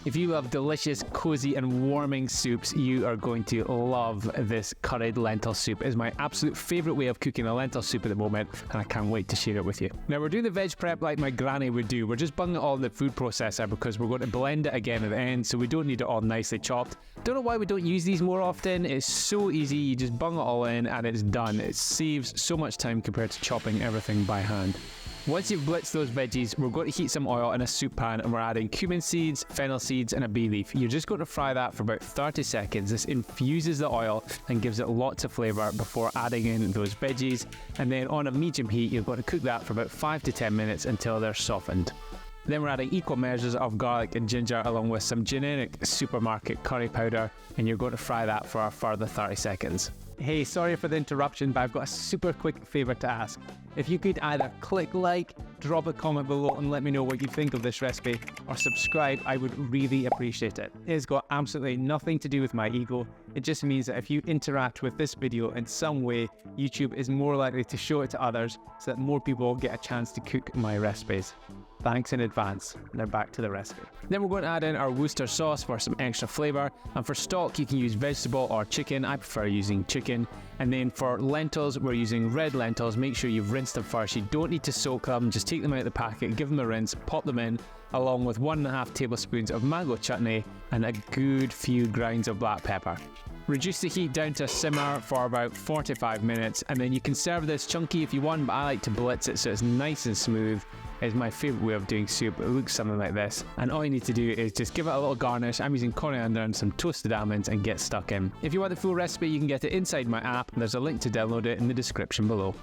If you love delicious, cozy and warming soups, you are going to love this curried lentil soup. It is my absolute favourite way of cooking a lentil soup at the moment, and I can't wait to share it with you. Now we're doing the veg prep like my granny would do. We're just bunging it all in the food processor because we're going to blend it again at the end, so we don't need it all nicely chopped. Don't know why we don't use these more often. It's so easy, you just bung it all in and it's done. It saves so much time compared to chopping everything by hand. Once you've blitzed those veggies, we're going to heat some oil in a soup pan and we're adding cumin seeds, fennel seeds and a bay leaf. You're just going to fry that for about 30 seconds. This infuses the oil and gives it lots of flavour before adding in those veggies. And then on a medium heat, you're going to cook that for about 5 to 10 minutes until they're softened. Then we're adding equal measures of garlic and ginger along with some generic supermarket curry powder, and you're going to fry that for a further 30 seconds. Hey, sorry for the interruption, but I've got a super quick favour to ask. If you could either click like, drop a comment below and let me know what you think of this recipe, or subscribe, I would really appreciate it. It has got absolutely nothing to do with my ego. It just means that if you interact with this video in some way, YouTube is more likely to show it to others so that more people get a chance to cook my recipes. Thanks in advance. Now back to the recipe. Then we're going to add in our Worcester sauce for some extra flavour, and for stock you can use vegetable or chicken. I prefer using chicken. And then for lentils, we're using red lentils. Make sure you've rinsed them first. You don't need to soak them, just take them out of the packet, give them a rinse, pop them in, along with 1.5 tablespoons of mango chutney and a good few grinds of black pepper. Reduce the heat down to a simmer for about 45 minutes, and then you can serve this chunky if you want, but I like to blitz it so it's nice and smooth. It's my favourite way of doing soup. It looks something like this, and all you need to do is just give it a little garnish. I'm using coriander and some toasted almonds and get stuck in. If you want the full recipe, you can get it inside my app. There's a link to download it in the description below.